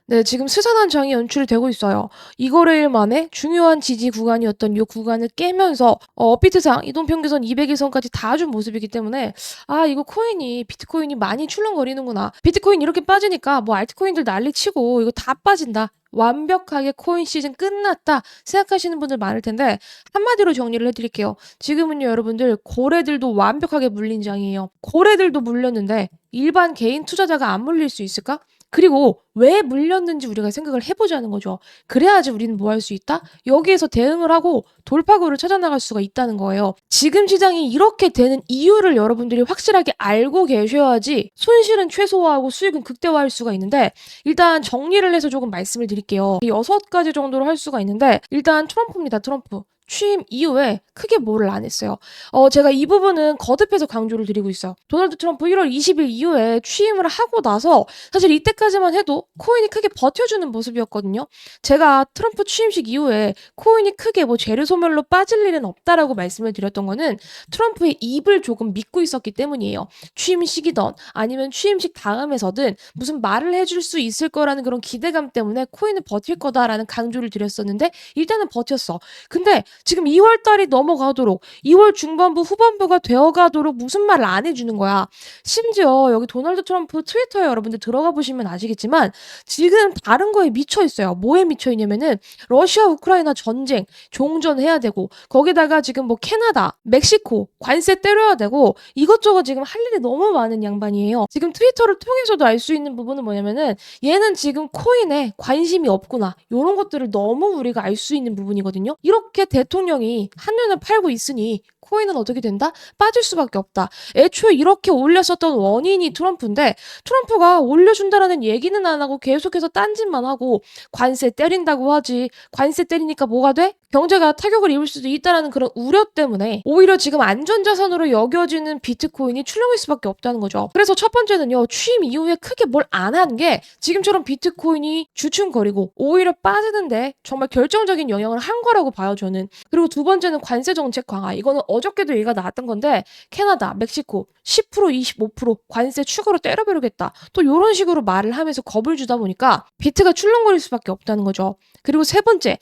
네, 지금 스산한 장이 연출이 되고 있어요. 이거래일 만에 중요한 지지 구간이었던 이 구간을 깨면서 업비트상 이동평균선 200일선까지 닿아준 모습이기 때문에 이거 비트코인이 많이 출렁거리는구나. 비트코인 이렇게 빠지니까 뭐 알트코인들 난리치고 이거 다 빠진다. 완벽하게 코인 시즌 끝났다 생각하시는 분들 많을 텐데 한마디로 정리를 해드릴게요. 지금은요 여러분들 고래들도 완벽하게 물린 장이에요. 고래들도 물렸는데 일반 개인 투자자가 안 물릴 수 있을까? 그리고 왜 물렸는지 우리가 생각을 해보자는 거죠. 그래야지 우리는 뭐 할 수 있다? 여기에서 대응을 하고 돌파구를 찾아나갈 수가 있다는 거예요. 지금 시장이 이렇게 되는 이유를 여러분들이 확실하게 알고 계셔야지 손실은 최소화하고 수익은 극대화할 수가 있는데 일단 정리를 해서 조금 말씀을 드릴게요. 6가지 정도로 할 수가 있는데 일단 트럼프입니다. 트럼프. 취임 이후에 크게 뭐를 안 했어요. 제가 이 부분은 거듭해서 강조를 드리고 있어요. 도널드 트럼프 1월 20일 이후에 취임을 하고 나서 사실 이때까지만 해도 코인이 크게 버텨주는 모습이었거든요. 제가 트럼프 취임식 이후에 코인이 크게 뭐 재료 소멸로 빠질 일은 없다라고 말씀을 드렸던 거는 트럼프의 입을 조금 믿고 있었기 때문이에요. 취임식이든 아니면 취임식 다음에서든 무슨 말을 해줄 수 있을 거라는 그런 기대감 때문에 코인은 버틸 거다라는 강조를 드렸었는데 일단은 버텼어. 근데 지금 2월 달이 넘어가도록 2월 중반부 후반부가 되어가도록 무슨 말을 안 해주는 거야. 심지어 여기 도널드 트럼프 트위터에 여러분들 들어가 보시면 아시겠지만 지금 다른 거에 미쳐 있어요. 뭐에 미쳐 있냐면은 러시아 우크라이나 전쟁 종전해야 되고 거기다가 지금 뭐 캐나다, 멕시코 관세 때려야 되고 이것저것 지금 할 일이 너무 많은 양반이에요. 지금 트위터를 통해서도 알 수 있는 부분은 뭐냐면은 얘는 지금 코인에 관심이 없구나. 이런 것들을 너무 우리가 알 수 있는 부분이거든요. 이렇게 대통령이 한눈에 팔고 있으니 코인은 어떻게 된다? 빠질 수밖에 없다. 애초에 이렇게 올렸었던 원인이 트럼프인데 트럼프가 올려준다라는 얘기는 안 하고 계속해서 딴짓만 하고 관세 때린다고 하지. 관세 때리니까 뭐가 돼? 경제가 타격을 입을 수도 있다라는 그런 우려 때문에 오히려 지금 안전자산으로 여겨지는 비트코인이 출렁일 수밖에 없다는 거죠. 그래서 첫 번째는요. 취임 이후에 크게 뭘 안 한 게 지금처럼 비트코인이 주춤거리고 오히려 빠지는데 정말 결정적인 영향을 한 거라고 봐요. 저는. 그리고 두 번째는 관세 정책 강화. 이거는 어저께도 얘기가 나왔던 건데 캐나다, 멕시코 10% 25% 관세 추가로 때려버리겠다. 또 이런 식으로 말을 하면서 겁을 주다 보니까 비트가 출렁거릴 수밖에 없다는 거죠. 그리고 세 번째,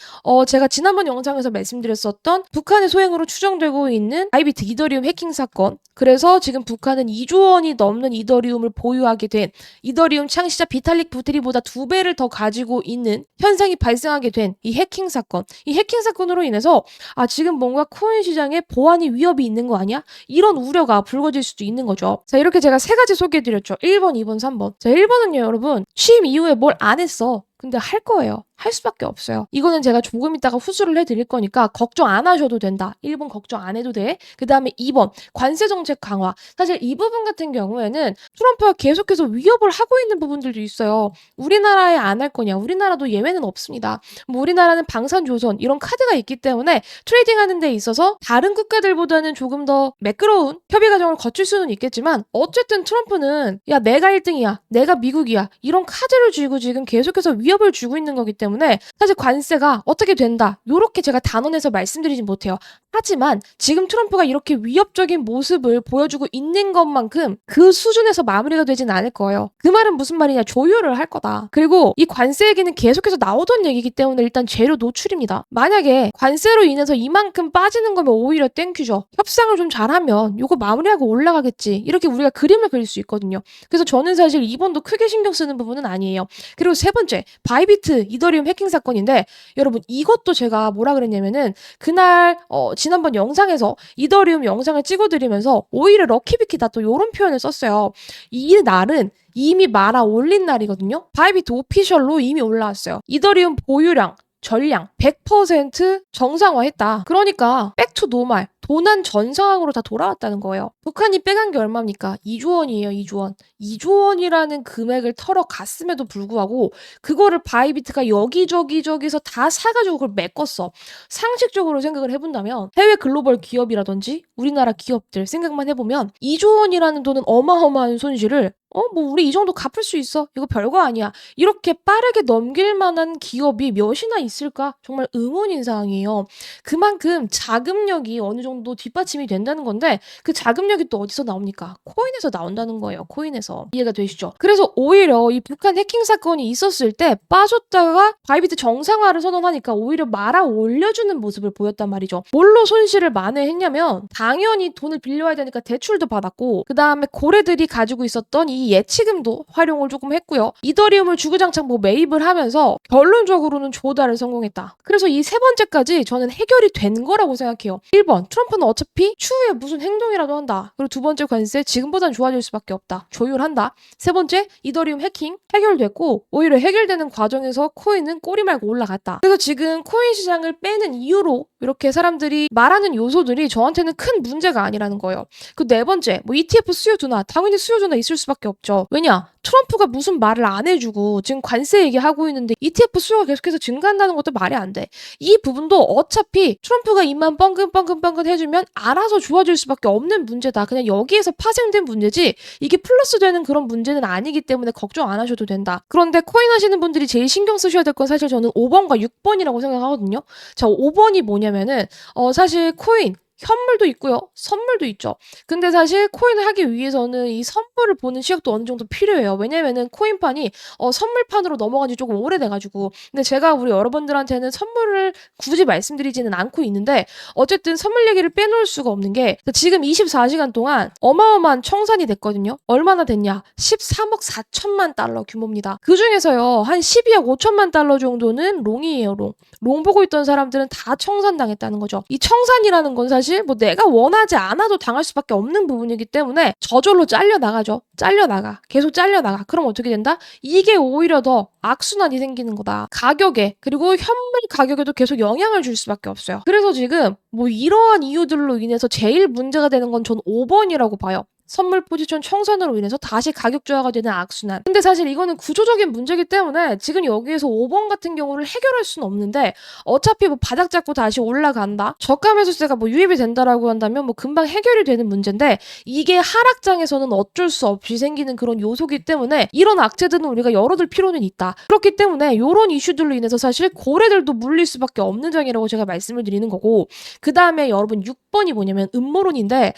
제가 지난번 영상에서 말씀드렸었던 북한의 소행으로 추정되고 있는 바이비트 이더리움 해킹 사건. 그래서 지금 북한은 2조 원이 넘는 이더리움을 보유하게 된 이더리움 창시자 비탈릭 부트리보다 2배를 더 가지고 있는 현상이 발생하게 된 이 해킹 사건. 이 해킹 사건으로 인해서 지금 뭔가 코인 시장에 보안이 위협이 있는 거 아니야? 이런 우려가 불거질 수도 있는 거죠. 자, 이렇게 제가 3가지 소개해드렸죠. 1번, 2번, 3번. 자, 1번은요, 여러분. 취임 이후에 뭘 안 했어. 근데 할 거예요. 할 수밖에 없어요. 이거는 제가 조금 있다가 후수를 해드릴 거니까 걱정 안 하셔도 된다. 1번 걱정 안 해도 돼. 그 다음에 2번 관세 정책 강화. 사실 이 부분 같은 경우에는 트럼프가 계속해서 위협을 하고 있는 부분들도 있어요. 우리나라에 안 할 거냐. 우리나라도 예외는 없습니다. 뭐 우리나라는 방산조선 이런 카드가 있기 때문에 트레이딩하는 데 있어서 다른 국가들보다는 조금 더 매끄러운 협의 과정을 거칠 수는 있겠지만 어쨌든 트럼프는 야 내가 1등이야. 내가 미국이야. 이런 카드를 쥐고 지금 계속해서 위협을 주고 있는 거기 때문에 사실 관세가 어떻게 된다. 요렇게 제가 단언해서 말씀드리진 못해요. 하지만 지금 트럼프가 이렇게 위협적인 모습을 보여주고 있는 것만큼 그 수준에서 마무리가 되진 않을 거예요. 그 말은 무슨 말이냐. 조율을 할 거다. 그리고 이 관세 얘기는 계속해서 나오던 얘기이기 때문에 일단 재료 노출입니다. 만약에 관세로 인해서 이만큼 빠지는 거면 오히려 땡큐죠. 협상을 좀 잘하면 요거 마무리하고 올라가겠지. 이렇게 우리가 그림을 그릴 수 있거든요. 그래서 저는 사실 2번도 크게 신경 쓰는 부분은 아니에요. 그리고 세 번째, 바이비트 이더리움 해킹 사건인데 여러분 이것도 제가 뭐라 그랬냐면은 그날 지난번 영상에서 이더리움 영상을 찍어드리면서 오히려 럭키비키다 또 이런 표현을 썼어요. 이 날은 이미 말아 올린 날이거든요. 바이비트 오피셜로 이미 올라왔어요. 이더리움 보유량 전량 100% 정상화했다. 그러니까 백투 노말 도난 전 상황으로 다 돌아왔다는 거예요. 북한이 빼간 게 얼마입니까? 2조 원이에요. 2조 원. 2조 원이라는 금액을 털어갔음에도 불구하고 그거를 바이비트가 여기저기저기서 다 사가지고 그걸 메꿨어. 상식적으로 생각을 해본다면 해외 글로벌 기업이라든지 우리나라 기업들 생각만 해보면 2조 원이라는 돈은 어마어마한 손실을 뭐 우리 이 정도 갚을 수 있어. 이거 별거 아니야. 이렇게 빠르게 넘길 만한 기업이 몇이나 있을까? 정말 의문인 사항이에요. 그만큼 자금력이 어느 정도 뒷받침이 된다는 건데 그 자금력이 또 어디서 나옵니까? 코인에서 나온다는 거예요. 코인에서. 이해가 되시죠? 그래서 오히려 이 북한 해킹 사건이 있었을 때 빠졌다가 바이비트 정상화를 선언하니까 오히려 말아 올려주는 모습을 보였단 말이죠. 뭘로 손실을 만회했냐면 당연히 돈을 빌려야 되니까 대출도 받았고 그 다음에 고래들이 가지고 있었던 이 예치금도 활용을 조금 했고요. 이더리움을 주구장창 매입을 하면서 결론적으로는 조달을 성공했다. 그래서 이 세 번째까지 저는 해결이 된 거라고 생각해요. 1번, 트럼프는 어차피 추후에 무슨 행동이라도 한다. 그리고 두 번째 관세, 지금보단 좋아질 수밖에 없다. 조율한다. 세 번째, 이더리움 해킹 해결됐고 오히려 해결되는 과정에서 코인은 꼬리 말고 올라갔다. 그래서 지금 코인 시장을 빼는 이유로 이렇게 사람들이 말하는 요소들이 저한테는 큰 문제가 아니라는 거예요. 그 네 번째, ETF 수요 둔화. 당연히 수요 둔화 있을 수밖에 없죠. 왜냐? 트럼프가 무슨 말을 안 해주고 지금 관세 얘기하고 있는데 ETF 수요가 계속해서 증가한다는 것도 말이 안 돼. 이 부분도 어차피 트럼프가 입만 뻥긋뻥긋뻥긋 해주면 알아서 좋아질 수밖에 없는 문제다. 그냥 여기에서 파생된 문제지 이게 플러스 되는 그런 문제는 아니기 때문에 걱정 안 하셔도 된다. 그런데 코인 하시는 분들이 제일 신경 쓰셔야 될 건 사실 저는 5번과 6번이라고 생각하거든요. 자, 5번이 뭐냐면은 사실 코인 현물도 있고요. 선물도 있죠. 근데 사실 코인을 하기 위해서는 이 선물을 보는 시각도 어느 정도 필요해요. 왜냐면은 코인판이 선물판으로 넘어간 지 조금 오래돼가지고. 근데 제가 우리 여러분들한테는 선물을 굳이 말씀드리지는 않고 있는데 어쨌든 선물 얘기를 빼놓을 수가 없는 게 지금 24시간 동안 어마어마한 청산이 됐거든요. 얼마나 됐냐? 13억 4천만 달러 규모입니다. 그 중에서요. 한 12억 5천만 달러 정도는 롱이에요. 롱. 롱 보고 있던 사람들은 다 청산당했다는 거죠. 이 청산이라는 건 사실 내가 원하지 않아도 당할 수밖에 없는 부분이기 때문에 저절로 잘려나가죠. 잘려나가. 계속 잘려나가. 그럼 어떻게 된다? 이게 오히려 더 악순환이 생기는 거다. 가격에 그리고 현물 가격에도 계속 영향을 줄 수밖에 없어요. 그래서 지금 이러한 이유들로 인해서 제일 문제가 되는 건 전 5번이라고 봐요. 선물 포지션 청산으로 인해서 다시 가격 저하가 되는 악순환. 근데 사실 이거는 구조적인 문제이기 때문에 지금 여기에서 5번 같은 경우를 해결할 수는 없는데 어차피 바닥 잡고 다시 올라간다. 저가 매수세가 유입이 된다라고 한다면 금방 해결이 되는 문제인데 이게 하락장에서는 어쩔 수 없이 생기는 그런 요소기 때문에 이런 악재들은 우리가 열어둘 필요는 있다. 그렇기 때문에 이런 이슈들로 인해서 사실 고래들도 물릴 수밖에 없는 장이라고 제가 말씀을 드리는 거고 그 다음에 여러분 6번이 뭐냐면 음모론인데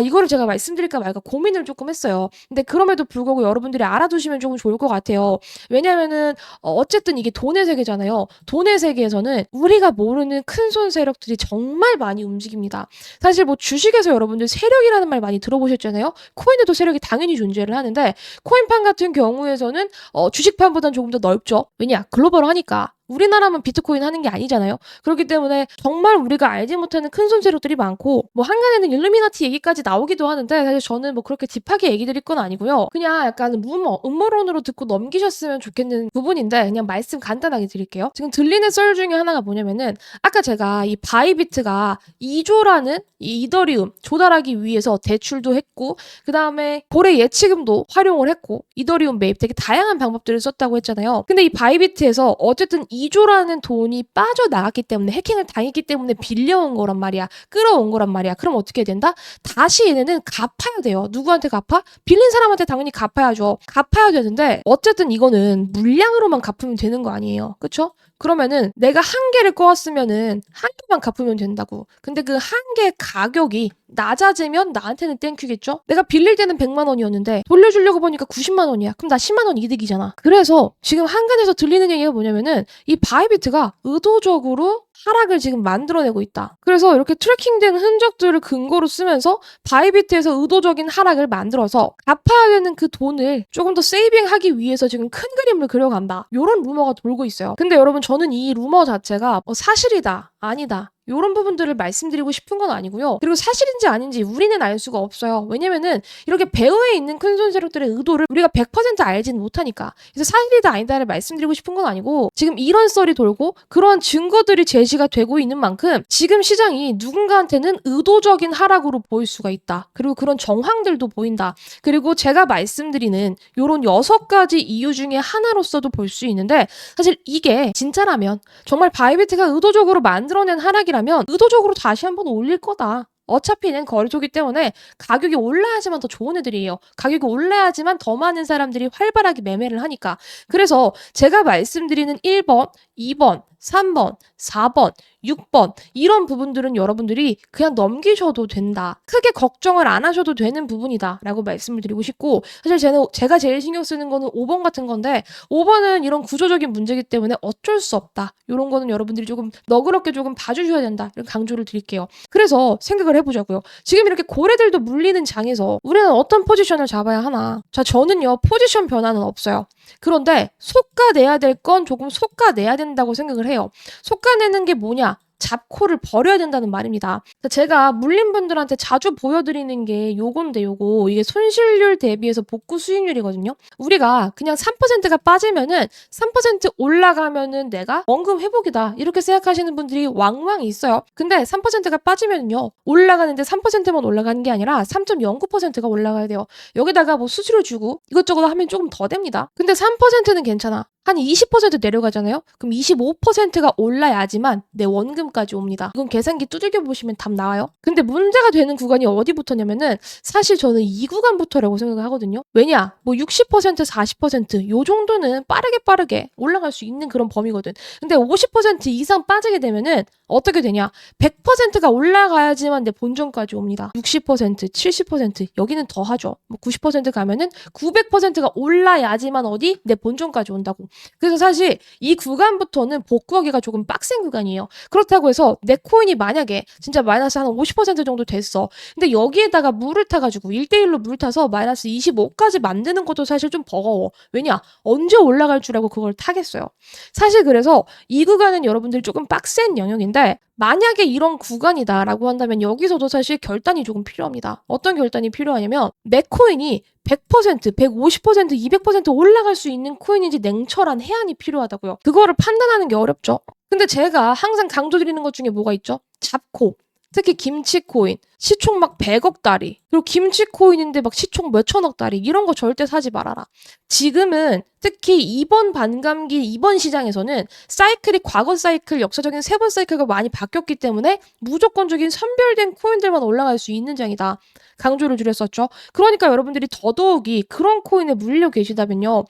이거를 제가 말씀드릴까 말까 고민을 조금 했어요. 근데 그럼에도 불구하고 여러분들이 알아두시면 조금 좋을 것 같아요. 왜냐면은 어쨌든 이게 돈의 세계잖아요. 돈의 세계에서는 우리가 모르는 큰손 세력들이 정말 많이 움직입니다. 사실 주식에서 여러분들 세력이라는 말 많이 들어보셨잖아요. 코인에도 세력이 당연히 존재를 하는데 코인판 같은 경우에서는 주식판보다는 조금 더 넓죠. 왜냐? 글로벌하니까. 우리나라만 비트코인 하는 게 아니잖아요. 그렇기 때문에 정말 우리가 알지 못하는 큰손 세력들이 많고 한간에는 일루미나티 얘기까지 나오기도 하는데 사실 저는 그렇게 딥하게 얘기 드릴 건 아니고요. 그냥 약간 음모론으로 듣고 넘기셨으면 좋겠는 부분인데 그냥 말씀 간단하게 드릴게요. 지금 들리는 썰 중에 하나가 뭐냐면은 아까 제가 이 바이비트가 2조라는 이 이더리움 조달하기 위해서 대출도 했고 그 다음에 고래 예치금도 활용을 했고 이더리움 매입 되게 다양한 방법들을 썼다고 했잖아요. 근데 이 바이비트에서 어쨌든 2조라는 돈이 빠져나갔기 때문에 해킹을 당했기 때문에 빌려온 거란 말이야. 끌어온 거란 말이야. 그럼 어떻게 된다? 다시 얘네는 갚아야 돼요. 누구한테 갚아? 빌린 사람한테 당연히 갚아야죠. 갚아야 되는데 어쨌든 이거는 물량으로만 갚으면 되는 거 아니에요. 그쵸? 그러면은 내가 한 개를 꺼왔으면은 한 개만 갚으면 된다고. 근데 그 한 개 가격이 낮아지면 나한테는 땡큐겠죠? 내가 빌릴 때는 100만 원이었는데 돌려주려고 보니까 90만 원이야. 그럼 나 10만 원 이득이잖아. 그래서 지금 한간에서 들리는 얘기가 뭐냐면은 이 바이비트가 의도적으로 하락을 지금 만들어내고 있다. 그래서 이렇게 트래킹된 흔적들을 근거로 쓰면서 바이비트에서 의도적인 하락을 만들어서 갚아야 되는 그 돈을 조금 더 세이빙하기 위해서 지금 큰 그림을 그려간다. 이런 루머가 돌고 있어요. 근데 여러분 저는 이 루머 자체가 사실이다, 아니다. 이런 부분들을 말씀드리고 싶은 건 아니고요. 그리고 사실인지 아닌지 우리는 알 수가 없어요. 왜냐면은 이렇게 배후에 있는 큰손 세력들의 의도를 우리가 100% 알지는 못하니까. 그래서 사실이다 아니다를 말씀드리고 싶은 건 아니고 지금 이런 썰이 돌고 그런 증거들이 제시가 되고 있는 만큼 지금 시장이 누군가한테는 의도적인 하락으로 보일 수가 있다. 그리고 그런 정황들도 보인다. 그리고 제가 말씀드리는 이런 6가지 이유 중에 하나로서도 볼 수 있는데 사실 이게 진짜라면 정말 바이비트가 의도적으로 만들어낸 하락이라면 의도적으로 다시 한번 올릴 거다. 어차피는 거래소기 때문에 가격이 올라야지만 더 좋은 애들이에요. 가격이 올라야지만 더 많은 사람들이 활발하게 매매를 하니까. 그래서 제가 말씀드리는 1번, 2번, 3번, 4번, 6번 이런 부분들은 여러분들이 그냥 넘기셔도 된다. 크게 걱정을 안 하셔도 되는 부분이다 라고 말씀을 드리고 싶고, 사실 제가 제일 신경 쓰는 거는 5번 같은 건데 5번은 이런 구조적인 문제이기 때문에 어쩔 수 없다. 이런 거는 여러분들이 조금 너그럽게 조금 봐주셔야 된다. 이런 강조를 드릴게요. 그래서 생각을 해보자고요. 지금 이렇게 고래들도 물리는 장에서 우리는 어떤 포지션을 잡아야 하나. 자, 저는요 포지션 변화는 없어요. 그런데 속가내야 될 건 조금 속가내야 된다고 생각을 해요. 속가내는 게 뭐냐? 잡코를 버려야 된다는 말입니다. 제가 물린 분들한테 자주 보여드리는 게 요건데 이게 손실률 대비해서 복구 수익률이거든요. 우리가 그냥 3%가 빠지면은 3% 올라가면은 내가 원금 회복이다 이렇게 생각하시는 분들이 왕왕 있어요. 근데 3%가 빠지면요 올라가는데 3%만 올라가는 게 아니라 3.09%가 올라가야 돼요. 여기다가 뭐 수수료 주고 이것저것 하면 조금 더 됩니다. 근데 3%는 괜찮아. 한 20% 내려가잖아요? 그럼 25%가 올라야지만 내 원금까지 옵니다. 이건 계산기 두들겨 보시면 답 나와요. 근데 문제가 되는 구간이 어디부터냐면은 사실 저는 이 구간부터라고 생각을 하거든요. 왜냐? 뭐 60%, 40%요 정도는 빠르게 올라갈 수 있는 그런 범위거든. 근데 50% 이상 빠지게 되면은 어떻게 되냐? 100%가 올라가야지만 내 본전까지 옵니다. 60%, 70% 여기는 더 하죠. 뭐 90% 가면은 900%가 올라야지만 어디? 내 본전까지 온다고. 그래서 사실 이 구간부터는 복구하기가 조금 빡센 구간이에요. 그렇다고 해서 내 코인이 만약에 진짜 마이너스 한 50% 정도 됐어. 근데 여기에다가 물을 타가지고 1대1로 물 타서 마이너스 25까지 만드는 것도 사실 좀 버거워. 왜냐? 언제 올라갈 줄 알고 그걸 타겠어요. 사실 그래서 이 구간은 여러분들이 조금 빡센 영역인데 만약에 이런 구간이다라고 한다면 여기서도 사실 결단이 조금 필요합니다. 어떤 결단이 필요하냐면 내 코인이 100%, 150%, 200% 올라갈 수 있는 코인인지 냉철한 해안이 필요하다고요. 그거를 판단하는 게 어렵죠. 근데 제가 항상 강조드리는 것 중에 뭐가 있죠? 잡코. 특히 김치 코인. 시총 막 100억짜리. 그리고 김치 코인인데 막 시총 몇천억짜리. 이런 거 절대 사지 말아라. 지금은 특히 이번 반감기, 이번 시장에서는 사이클이 과거 사이클, 역사적인 세 번 사이클과 많이 바뀌었기 때문에 무조건적인 선별된 코인들만 올라갈 수 있는 장이다. 강조를 드렸었죠. 그러니까 여러분들이 더더욱이 그런 코인에 물려 계시다면요.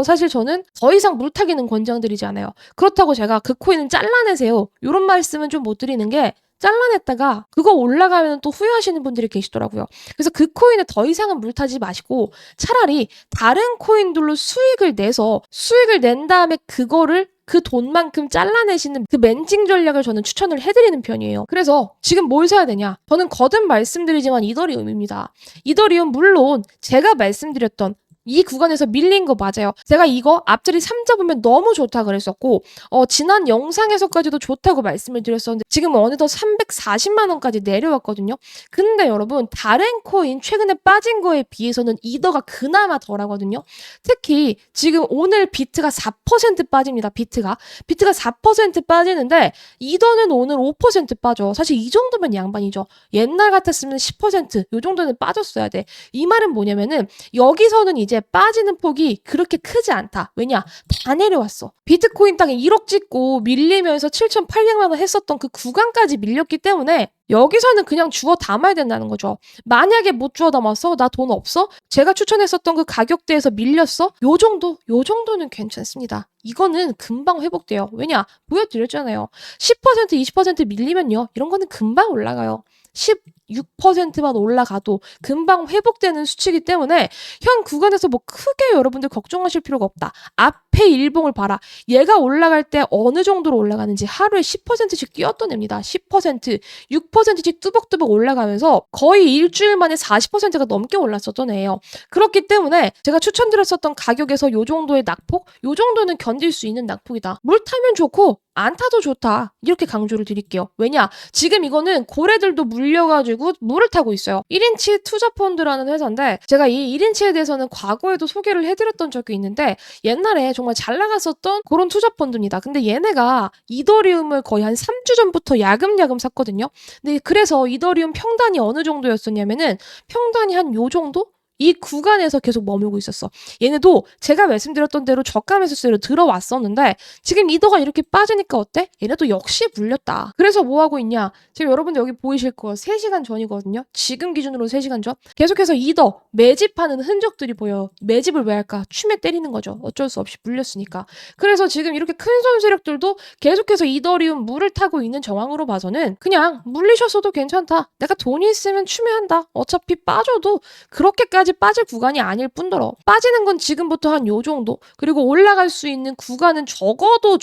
사실 저는 더 이상 물타기는 권장드리지 않아요. 그렇다고 제가 그 코인은 잘라내세요. 이런 말씀은 좀 못 드리는 게 잘라냈다가 그거 올라가면 또 후회하시는 분들이 계시더라고요. 그래서 그 코인에 더 이상은 물타지 마시고 차라리 다른 코인들로 수익을 내서 수익을 낸 다음에 그거를 그 돈만큼 잘라내시는 그 멘징 전략을 저는 추천을 해드리는 편이에요. 그래서 지금 뭘 사야 되냐? 저는 거듭 말씀드리지만 이더리움입니다. 이더리움 물론 제가 말씀드렸던 이 구간에서 밀린 거 맞아요. 제가 이거 앞자리 3 잡으면 너무 좋다 그랬었고 지난 영상에서까지도 좋다고 말씀을 드렸었는데 지금 어느덧 340만 원까지 내려왔거든요. 근데 여러분 다른 코인 최근에 빠진 거에 비해서는 이더가 그나마 덜하거든요. 특히 지금 오늘 비트가 4% 빠집니다. 비트가 4% 빠지는데 이더는 오늘 5% 빠져. 사실 이 정도면 양반이죠. 옛날 같았으면 10%요 정도는 빠졌어야 돼. 이 말은 뭐냐면은 여기서는 이제 빠지는 폭이 그렇게 크지 않다. 왜냐? 다 내려왔어. 비트코인 땅에 1억 찍고 밀리면서 7,800만 원 했었던 그 구간까지 밀렸기 때문에 여기서는 그냥 주워 담아야 된다는 거죠. 만약에 못 주워 담았어? 나 돈 없어? 제가 추천했었던 그 가격대에서 밀렸어? 요 정도는 괜찮습니다. 이거는 금방 회복돼요. 왜냐? 보여드렸잖아요. 10%, 20% 밀리면요. 이런 거는 금방 올라가요. 16%만 올라가도 금방 회복되는 수치이기 때문에 현 구간에서 뭐 크게 여러분들 걱정하실 필요가 없다. 앞에 일봉을 봐라. 얘가 올라갈 때 어느 정도로 올라가는지 하루에 10%씩 뛰었던 애입니다. 10%, 6%씩 뚜벅뚜벅 올라가면서 거의 일주일 만에 40%가 넘게 올랐었던 애예요. 그렇기 때문에 제가 추천드렸었던 가격에서 요 정도의 낙폭, 요 정도는 견딜 수 있는 낙폭이다. 물 타면 좋고 안 타도 좋다. 이렇게 강조를 드릴게요. 왜냐? 지금 이거는 고래들도 물려가지고 물을 타고 있어요. 1인치 투자펀드라는 회사인데 제가 이 1인치에 대해서는 과거에도 소개를 해드렸던 적이 있는데 옛날에 정말 잘 나갔었던 그런 투자펀드입니다. 근데 얘네가 이더리움을 거의 한 3주 전부터 야금야금 샀거든요. 근데 그래서 이더리움 평단이 어느 정도였었냐면은 평단이 한 요 정도? 이 구간에서 계속 머물고 있었어. 얘네도 제가 말씀드렸던 대로 저가 매수세로 들어왔었는데 지금 이더가 이렇게 빠지니까 어때? 얘네도 역시 물렸다. 그래서 뭐 하고 있냐? 지금 여러분들 여기 보이실 거 3시간 전이거든요. 지금 기준으로 3시간 전. 계속해서 이더 매집하는 흔적들이 보여요. 매집을 왜 할까? 춤에 때리는 거죠. 어쩔 수 없이 물렸으니까. 그래서 지금 이렇게 큰 손 세력들도 계속해서 이더리움 물을 타고 있는 정황으로 봐서는 그냥 물리셨어도 괜찮다. 내가 돈이 있으면 추매한다. 어차피 빠져도 그렇게까지 빠질 구간이 아닐 뿐더러 빠지는 건 지금부터 한 요 정도, 그리고 올라갈 수 있는 구간은 적어도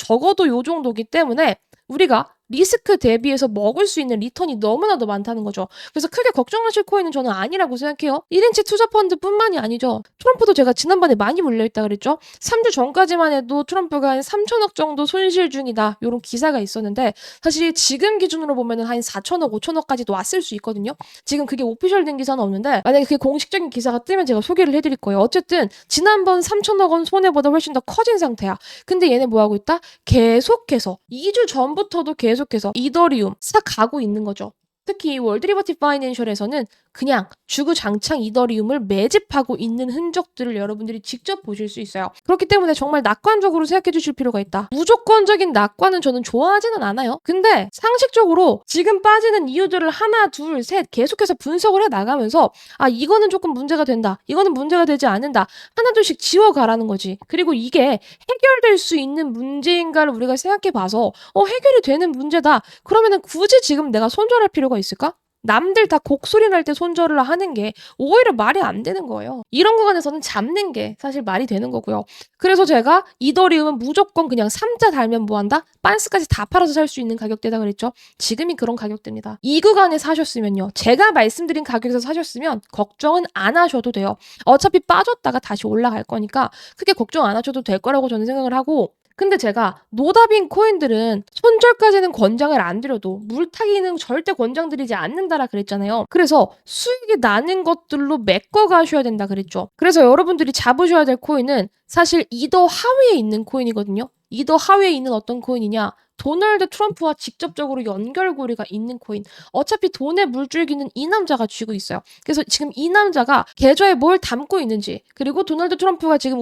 요 정도기 때문에 우리가 리스크 대비해서 먹을 수 있는 리턴이 너무나도 많다는 거죠. 그래서 크게 걱정하실 코인은 저는 아니라고 생각해요. 1인치 투자 펀드뿐만이 아니죠. 트럼프도 제가 지난번에 많이 물려있다 그랬죠. 3주 전까지만 해도 트럼프가 한 3천억 정도 손실 중이다, 이런 기사가 있었는데 사실 지금 기준으로 보면 한 4천억, 5천억까지도 왔을 수 있거든요. 지금 그게 오피셜된 기사는 없는데 만약에 그게 공식적인 기사가 뜨면 제가 소개를 해드릴 거예요. 어쨌든 지난번 3천억 원 손해보다 훨씬 더 커진 상태야. 근데 얘네 뭐 하고 있다? 계속해서 2주 전부터도 계속해서 이더리움 사가고 있는 거죠. 특히 월드리버티 파이낸셜에서는 그냥 주구장창 이더리움을 매집하고 있는 흔적들을 여러분들이 직접 보실 수 있어요. 그렇기 때문에 정말 낙관적으로 생각해 주실 필요가 있다. 무조건적인 낙관은 저는 좋아하지는 않아요. 근데 상식적으로 지금 빠지는 이유들을 하나, 둘, 셋 계속해서 분석을 해 나가면서 아, 이거는 조금 문제가 된다, 이거는 문제가 되지 않는다, 하나둘씩 지워가라는 거지. 그리고 이게 해결될 수 있는 문제인가를 우리가 생각해 봐서 해결이 되는 문제다. 그러면은 굳이 지금 내가 손절할 필요가 있을까? 남들 다 곡소리 날 때 손절을 하는 게 오히려 말이 안 되는 거예요. 이런 구간에서는 잡는 게 사실 말이 되는 거고요. 그래서 제가 이더리움은 무조건 그냥 3자 달면 뭐한다? 빤스까지 다 팔아서 살 수 있는 가격대다 그랬죠. 지금이 그런 가격대입니다. 이 구간에 사셨으면요, 제가 말씀드린 가격에서 사셨으면 걱정은 안 하셔도 돼요. 어차피 빠졌다가 다시 올라갈 거니까 크게 걱정 안 하셔도 될 거라고 저는 생각을 하고, 근데 제가 노답인 코인들은 손절까지는 권장을 안 드려도 물타기는 절대 권장드리지 않는다라 그랬잖아요. 그래서 수익이 나는 것들로 메꿔 가셔야 된다 그랬죠. 그래서 여러분들이 잡으셔야 될 코인은 사실 이더 하위에 있는 코인이거든요. 이더 하위에 있는 어떤 코인이냐? 도널드 트럼프와 직접적으로 연결고리가 있는 코인. 어차피 돈의 물줄기는 이 남자가 쥐고 있어요. 그래서 지금 이 남자가 계좌에 뭘 담고 있는지, 그리고 도널드 트럼프가 지금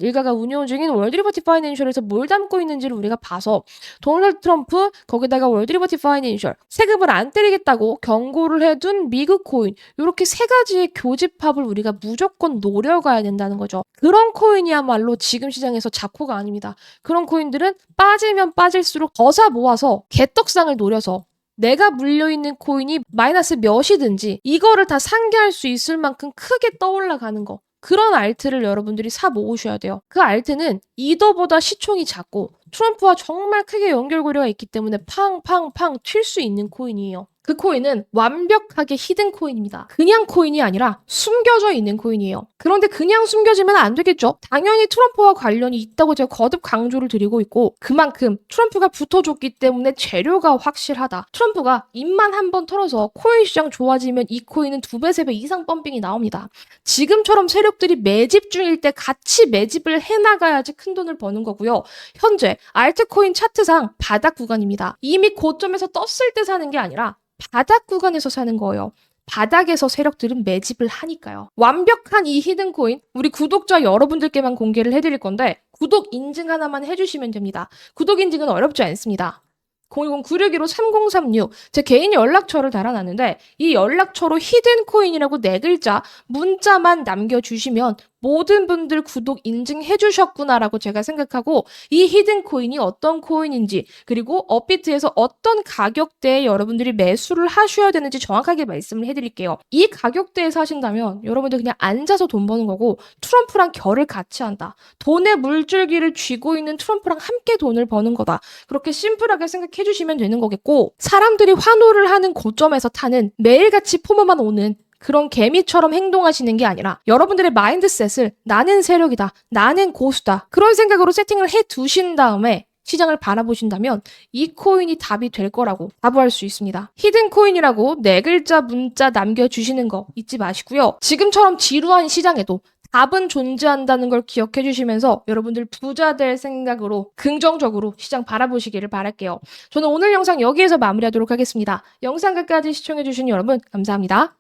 일가가 운영 중인 월드리버티 파이낸셜에서 뭘 담고 있는지를 우리가 봐서 도널드 트럼프 거기다가 월드리버티 파이낸셜 세금을 안 때리겠다고 경고를 해둔 미국 코인, 이렇게 3가지의 교집합을 우리가 무조건 노려가야 된다는 거죠. 그런 코인이야말로 지금 시장에서 잡코가 아닙니다. 그런 코인들은 빠지면 빠질수록 거사 모아서 개떡상을 노려서 내가 물려있는 코인이 마이너스 몇이든지 이거를 다 상기할 수 있을 만큼 크게 떠올라가는 거, 그런 알트를 여러분들이 사 모으셔야 돼요. 그 알트는 이더보다 시총이 작고 트럼프와 정말 크게 연결고리가 있기 때문에 팡팡팡 튈 수 있는 코인이에요. 그 코인은 완벽하게 히든 코인입니다. 그냥 코인이 아니라 숨겨져 있는 코인이에요. 그런데 그냥 숨겨지면 안 되겠죠. 당연히 트럼프와 관련이 있다고 제가 거듭 강조를 드리고 있고, 그만큼 트럼프가 붙어줬기 때문에 재료가 확실하다. 트럼프가 입만 한번 털어서 코인 시장 좋아지면 이 코인은 2배, 3배 이상 펌핑이 나옵니다. 지금처럼 세력들이 매집 중일 때 같이 매집을 해나가야지 큰 돈을 버는 거고요. 현재 알트코인 차트상 바닥 구간입니다. 이미 고점에서 떴을 때 사는 게 아니라 바닥 구간에서 사는 거예요. 바닥에서 세력들은 매집을 하니까요. 완벽한 이 히든코인, 우리 구독자 여러분들께만 공개를 해드릴 건데 구독 인증 하나만 해주시면 됩니다. 구독 인증은 어렵지 않습니다. 010-961-3036 제 개인 연락처를 달아놨는데 이 연락처로 히든코인이라고 4글자 문자만 남겨주시면 모든 분들 구독 인증해 주셨구나라고 제가 생각하고 이 히든코인이 어떤 코인인지, 그리고 업비트에서 어떤 가격대에 여러분들이 매수를 하셔야 되는지 정확하게 말씀을 해드릴게요. 이 가격대에 사신다면 여러분들 그냥 앉아서 돈 버는 거고 트럼프랑 결을 같이 한다. 돈의 물줄기를 쥐고 있는 트럼프랑 함께 돈을 버는 거다. 그렇게 심플하게 생각해 주시면 되는 거겠고, 사람들이 환호를 하는 고점에서 타는 매일같이 포모만 오는 그런 개미처럼 행동하시는 게 아니라 여러분들의 마인드셋을 나는 세력이다, 나는 고수다, 그런 생각으로 세팅을 해 두신 다음에 시장을 바라보신다면 이 코인이 답이 될 거라고 자부할 수 있습니다. 히든코인이라고 4글자 문자 남겨주시는 거 잊지 마시고요. 지금처럼 지루한 시장에도 답은 존재한다는 걸 기억해 주시면서 여러분들 부자 될 생각으로 긍정적으로 시장 바라보시기를 바랄게요. 저는 오늘 영상 여기에서 마무리하도록 하겠습니다. 영상 끝까지 시청해 주신 여러분 감사합니다.